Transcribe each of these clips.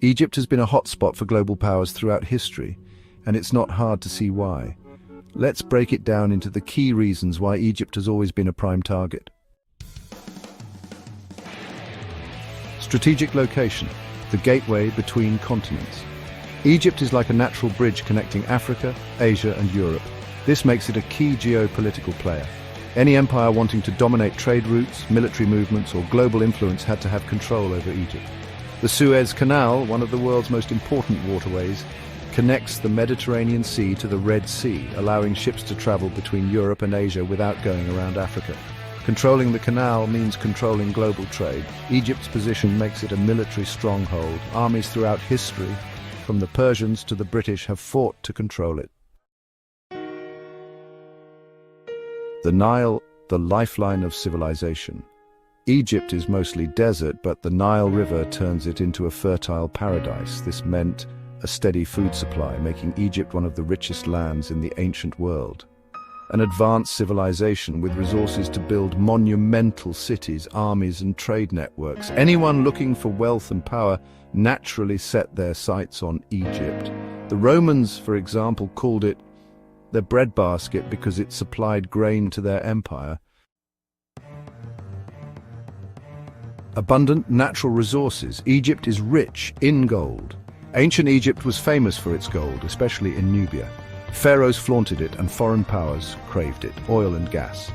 Egypt has been a hotspot for global powers throughout history, and it's not hard to see why. Let's break it down into the key reasons why Egypt has always been a prime target. Strategic location, the gateway between continents. Egypt is like a natural bridge connecting Africa, Asia, and Europe. This makes it a key geopolitical player. Any empire wanting to dominate trade routes, military movements, or global influence had to have control over Egypt. The Suez Canal, one of the world's most important waterways, connects the Mediterranean Sea to the Red Sea, allowing ships to travel between Europe and Asia without going around Africa. Controlling the canal means controlling global trade. Egypt's position makes it a military stronghold. Armies throughout history, from the Persians to the British, have fought to control it. The Nile, the lifeline of civilization. Egypt is mostly desert, but the Nile River turns it into a fertile paradise. This meant a steady food supply, making Egypt one of the richest lands in the ancient world. An advanced civilization with resources to build monumental cities, armies, and trade networks. Anyone looking for wealth and power naturally set their sights on Egypt. The Romans, for example, called it their breadbasket because it supplied grain to their empire. Abundant natural resources. Egypt is rich in gold. Ancient Egypt was famous for its gold, especially in Nubia. Pharaohs flaunted it and foreign powers craved it, oil and gas.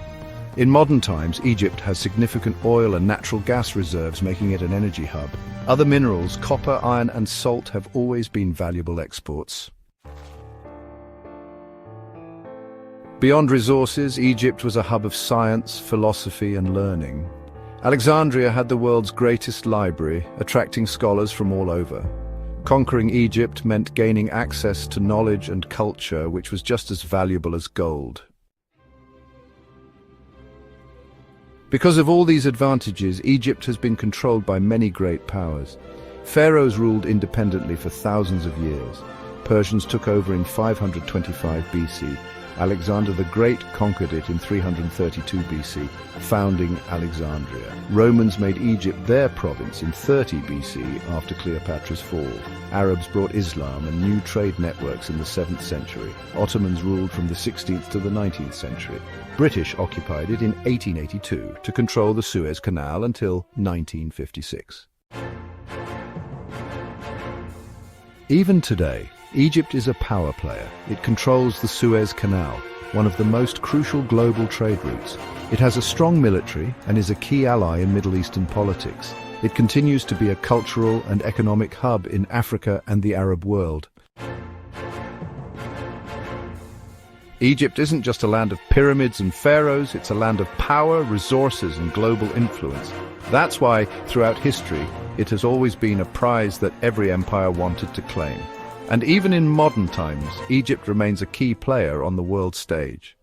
In modern times, Egypt has significant oil and natural gas reserves, making it an energy hub. Other minerals, copper, iron, and salt, have always been valuable exports. Beyond resources, Egypt was a hub of science, philosophy, and learning. Alexandria had the world's greatest library, attracting scholars from all over. Conquering Egypt meant gaining access to knowledge and culture, which was just as valuable as gold. Because of all these advantages, Egypt has been controlled by many great powers. Pharaohs ruled independently for thousands of years. Persians took over in 525 BC. Alexander the Great conquered it in 332 BC, founding Alexandria. Romans made Egypt their province in 30 BC after Cleopatra's fall. Arabs brought Islam and new trade networks in the 7th century. Ottomans ruled from the 16th to the 19th century. British occupied it in 1882 to control the Suez Canal until 1956. Even today, Egypt is a power player. It controls the Suez Canal, one of the most crucial global trade routes. It has a strong military and is a key ally in Middle Eastern politics. It continues to be a cultural and economic hub in Africa and the Arab world. Egypt isn't just a land of pyramids and pharaohs, it's a land of power, resources, and global influence. That's why, throughout history, it has always been a prize that every empire wanted to claim. And even in modern times, Egypt remains a key player on the world stage.